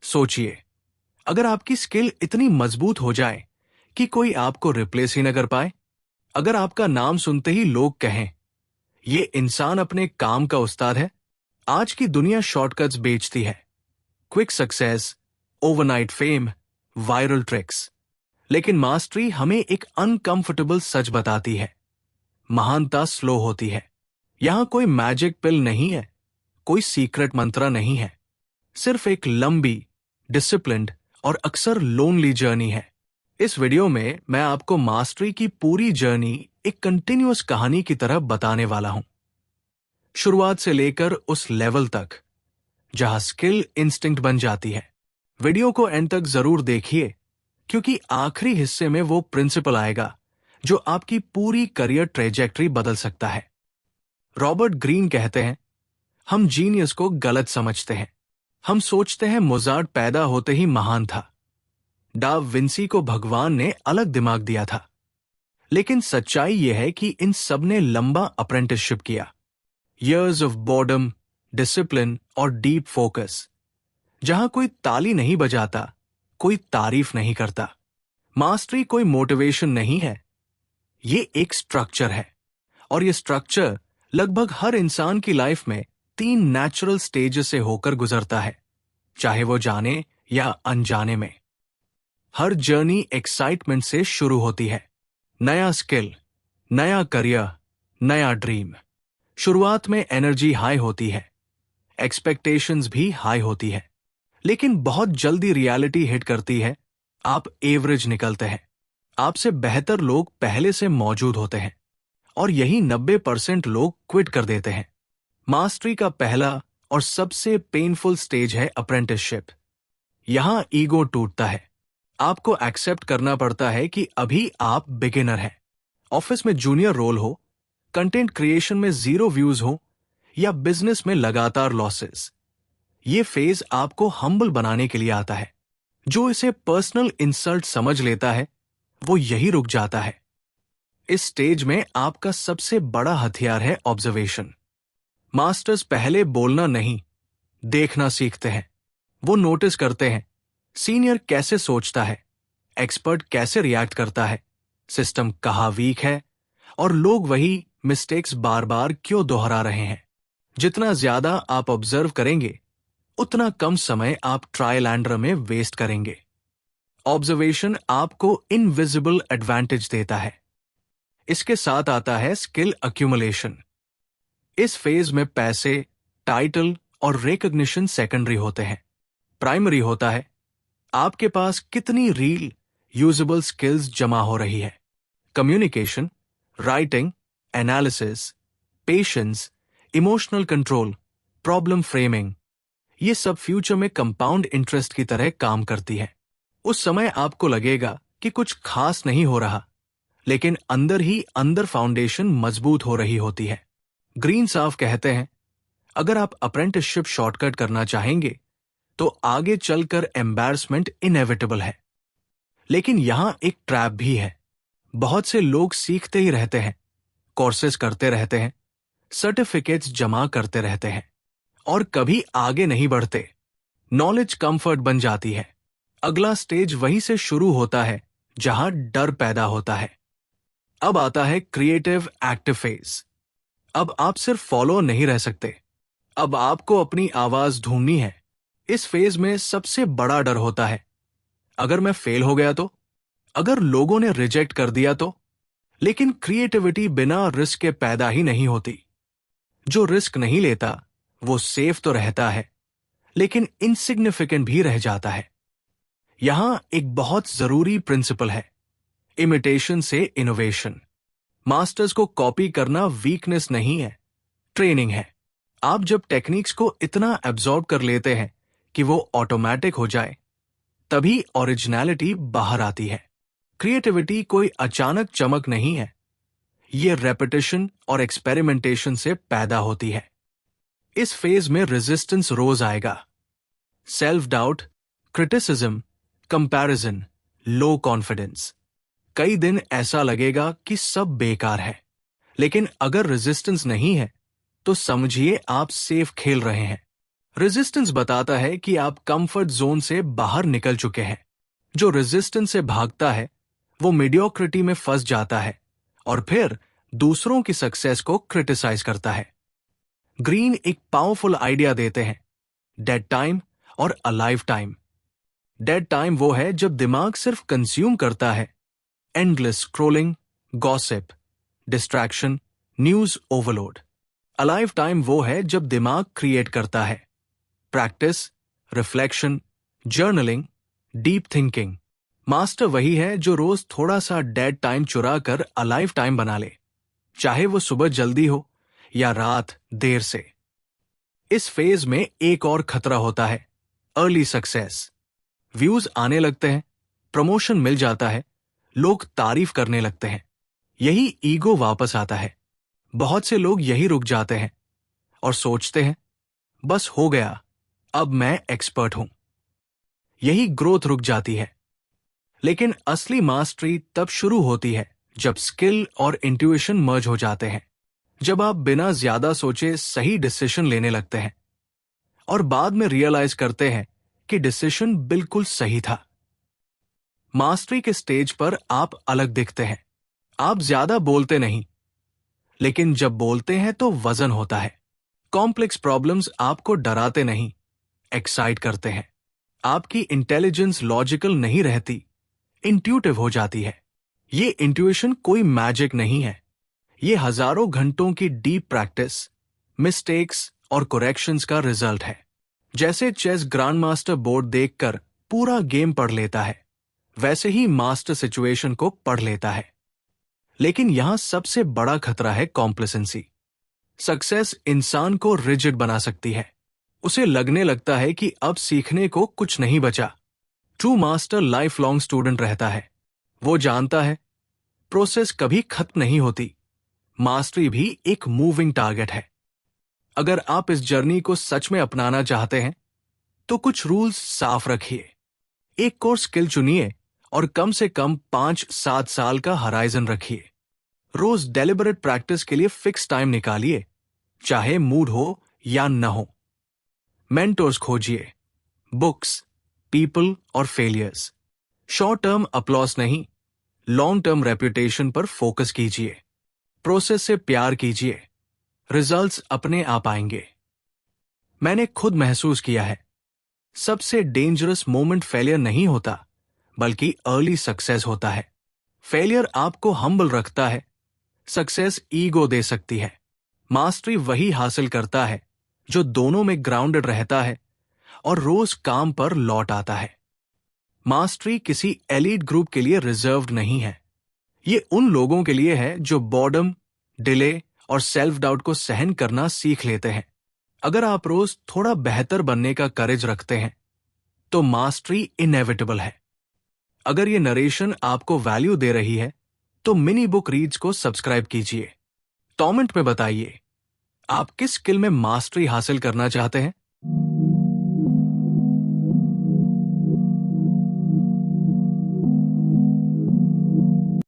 सोचिए, अगर आपकी स्किल इतनी मजबूत हो जाए कि कोई आपको रिप्लेस ही न कर पाए। अगर आपका नाम सुनते ही लोग कहें, ये इंसान अपने काम का उस्ताद है। आज की दुनिया शॉर्टकट्स बेचती है, quick success, overnight fame, viral tricks. लेकिन मास्टरी हमें एक अनकंफर्टेबल सच बताती है। महानता स्लो होती है। यहां कोई मैजिक पिल नहीं है, कोई सीक्रेट मंत्र नहीं है। सिर्फ एक लंबी, डिसिप्लिन्ड और अक्सर लोनली जर्नी है। इस वीडियो में मैं आपको मास्टरी की पूरी जर्नी एक कंटिन्यूअस कहानी की तरह बताने वाला हूं। शुरुआत से लेकर उस लेवल तक जहां स्किल इंस्टिंक्ट बन जाती है। वीडियो को एंड तक जरूर देखिए, क्योंकि आखिरी हिस्से में वो प्रिंसिपल आएगा जो आपकी पूरी करियर ट्रेजेक्टरी बदल सकता है। रॉबर्ट ग्रीन कहते हैं, हम जीनियस को गलत समझते हैं। हम सोचते हैं मोजार्ट पैदा होते ही महान था, डा विंसी को भगवान ने अलग दिमाग दिया था। लेकिन सच्चाई यह है कि इन सब ने लंबा अप्रेंटिसशिप किया। Years ऑफ बोर्डम, डिसिप्लिन और डीप फोकस। जहां कोई ताली नहीं बजाता, कोई तारीफ नहीं करता। मास्टरी कोई मोटिवेशन नहीं है, ये एक स्ट्रक्चर है। और ये स्ट्रक्चर लगभग हर इंसान की लाइफ में 3 नेचुरल स्टेजेस से होकर गुजरता है, चाहे वो जाने या अनजाने में। हर जर्नी एक्साइटमेंट से शुरू होती है। नया स्किल, नया करियर, नया ड्रीम। शुरुआत में एनर्जी हाई होती है, एक्सपेक्टेशंस भी हाई होती है। लेकिन बहुत जल्दी रियलिटी हिट करती है। आप एवरेज निकलते हैं। आपसे बेहतर लोग पहले से मौजूद होते हैं, और यही 90% लोग क्विट कर देते हैं। मास्टरी का पहला और सबसे पेनफुल स्टेज है अप्रेंटिसशिप। यहां ईगो टूटता है। आपको एक्सेप्ट करना पड़ता है कि अभी आप बिगिनर हैं। ऑफिस में जूनियर रोल हो, कंटेंट क्रिएशन में 0 व्यूज हो, या बिजनेस में लगातार लॉसेस। ये फेज आपको हम्बल बनाने के लिए आता है। जो इसे पर्सनल इंसल्ट समझ लेता है, वो यही रुक जाता है। इस स्टेज में आपका सबसे बड़ा हथियार है ऑब्जर्वेशन। मास्टर्स पहले बोलना नहीं, देखना सीखते हैं। वो नोटिस करते हैं सीनियर कैसे सोचता है, एक्सपर्ट कैसे रिएक्ट करता है, सिस्टम कहाँ वीक है, और लोग वही मिस्टेक्स बार बार क्यों दोहरा रहे हैं। जितना ज्यादा आप ऑब्जर्व करेंगे, उतना कम समय आप ट्रायल एंड एरर में वेस्ट करेंगे। ऑब्जर्वेशन आपको इनविजिबल एडवांटेज देता है। इसके साथ आता है स्किल अक्यूमुलेशन। इस फेज में पैसे, टाइटल और रिकॉग्निशन सेकेंडरी होते हैं। प्राइमरी होता है आपके पास कितनी रील यूजेबल स्किल्स जमा हो रही है। Communication, writing, analysis, patience, emotional control, problem framing, ये सब फ्यूचर में कंपाउंड इंटरेस्ट की तरह काम करती है। उस समय आपको लगेगा कि कुछ खास नहीं हो रहा, लेकिन अंदर ही अंदर फाउंडेशन मजबूत हो रही होती है। ग्रीन साफ कहते हैं, अगर आप अप्रेंटिसशिप शॉर्टकट करना चाहेंगे तो आगे चलकर एम्बैरसमेंट इनएविटेबल है। लेकिन यहां एक ट्रैप भी है। बहुत से लोग सीखते ही रहते हैं, कोर्सेज करते रहते हैं, सर्टिफिकेट्स जमा करते रहते हैं, और कभी आगे नहीं बढ़ते। नॉलेज कंफर्ट बन जाती है। अगला स्टेज वहीं से शुरू होता है जहां डर पैदा होता है। अब आता है क्रिएटिव एक्टिव फेज। अब आप सिर्फ फॉलो नहीं रह सकते, अब आपको अपनी आवाज ढूंढनी है। इस फेज में सबसे बड़ा डर होता है, अगर मैं फेल हो गया तो, अगर लोगों ने रिजेक्ट कर दिया तो। लेकिन क्रिएटिविटी बिना रिस्क के पैदा ही नहीं होती। जो रिस्क नहीं लेता वो सेफ तो रहता है, लेकिन इनसिग्निफिकेंट भी रह जाता है। यहां एक बहुत जरूरी प्रिंसिपल है, इमिटेशन से इनोवेशन। मास्टर्स को कॉपी करना वीकनेस नहीं है, ट्रेनिंग है। आप जब टेक्निक्स को इतना एब्जॉर्ब कर लेते हैं कि वो ऑटोमेटिक हो जाए, तभी ओरिजिनलिटी बाहर आती है। क्रिएटिविटी कोई अचानक चमक नहीं है, ये रेपिटेशन और एक्सपेरिमेंटेशन से पैदा होती है। इस फेज में रेजिस्टेंस रोज आएगा। Self doubt, criticism, comparison, low confidence. कई दिन ऐसा लगेगा कि सब बेकार है, लेकिन अगर रेजिस्टेंस नहीं है तो समझिए आप सेफ खेल रहे हैं। रेजिस्टेंस बताता है कि आप कंफर्ट जोन से बाहर निकल चुके हैं। जो रेजिस्टेंस से भागता है वो मीडियोक्रिटी में फंस जाता है और फिर दूसरों की सक्सेस को क्रिटिसाइज करता है। ग्रीन एक पावरफुल आइडिया देते हैं, डेड टाइम और अलाइव टाइम। डेड टाइम वो है जब दिमाग सिर्फ कंज्यूम करता है, endless scrolling, gossip, distraction, news overload. Alive time वो है जब दिमाग क्रिएट करता है, practice, reflection, journaling, deep thinking. Master वही है जो रोज थोड़ा सा डेड टाइम चुरा कर अलाइव टाइम बना ले, चाहे वो सुबह जल्दी हो या रात देर से। इस फेज में एक और खतरा होता है, अर्ली सक्सेस। व्यूज आने लगते हैं, प्रमोशन मिल जाता है, लोग तारीफ करने लगते हैं, यही ईगो वापस आता है। बहुत से लोग यही रुक जाते हैं और सोचते हैं बस हो गया, अब मैं एक्सपर्ट हूं। यही ग्रोथ रुक जाती है। लेकिन असली मास्टरी तब शुरू होती है जब स्किल और इंट्यूशन मर्ज हो जाते हैं, जब आप बिना ज्यादा सोचे सही डिसीजन लेने लगते हैं और बाद में रियलाइज करते हैं कि डिसीजन बिल्कुल सही था। मास्टरी के स्टेज पर आप अलग दिखते हैं। आप ज्यादा बोलते नहीं, लेकिन जब बोलते हैं तो वजन होता है। कॉम्प्लेक्स प्रॉब्लम्स आपको डराते नहीं, एक्साइट करते हैं। आपकी इंटेलिजेंस लॉजिकल नहीं रहती, इंट्यूटिव हो जाती है। ये इंट्यूशन कोई मैजिक नहीं है, ये हजारों घंटों की डीप प्रैक्टिस, मिस्टेक्स और करेक्शंस का रिजल्ट है। जैसे चेस ग्रैंड मास्टर बोर्ड देखकर पूरा गेम पढ़ लेता है, वैसे ही मास्टर सिचुएशन को पढ़ लेता है। लेकिन यहां सबसे बड़ा खतरा है कॉम्प्लेसेंसी। सक्सेस इंसान को रिजिड बना सकती है। उसे लगने लगता है कि अब सीखने को कुछ नहीं बचा। True master life long student रहता है। वो जानता है प्रोसेस कभी खत्म नहीं होती, मास्टरी भी एक मूविंग टारगेट है। अगर आप इस जर्नी को सच में अपनाना चाहते हैं तो कुछ रूल्स साफ रखिए। एक कोर स्किल चुनिए और कम से कम 5-7 साल का हराइजन रखिए। रोज डेलिबरेट प्रैक्टिस के लिए फिक्स टाइम निकालिए, चाहे मूड हो या न हो। मेंटोर्स खोजिए, बुक्स, पीपल और फेलियर्स। शॉर्ट टर्म अपलॉस नहीं, लॉन्ग टर्म रेपुटेशन पर फोकस कीजिए। प्रोसेस से प्यार कीजिए, रिजल्ट्स अपने आप आएंगे। मैंने खुद महसूस किया है, सबसे डेंजरस मोमेंट फेलियर नहीं होता, बल्कि अर्ली सक्सेस होता है। फेलियर आपको हम्बल रखता है, सक्सेस ईगो दे सकती है। मास्टरी वही हासिल करता है जो दोनों में ग्राउंडेड रहता है और रोज काम पर लौट आता है। मास्टरी किसी एलीट ग्रुप के लिए रिजर्व्ड नहीं है। ये उन लोगों के लिए है जो बॉर्डम, डिले और सेल्फ डाउट को सहन करना सीख लेते हैं। अगर आप रोज थोड़ा बेहतर बनने का करेज रखते हैं तो मास्टरी इनएविटेबल है। अगर ये नरेशन आपको वैल्यू दे रही है तो मिनी बुक रीड्स को सब्सक्राइब कीजिए। कमेंट में बताइए आप किस स्किल में मास्टरी हासिल करना चाहते हैं।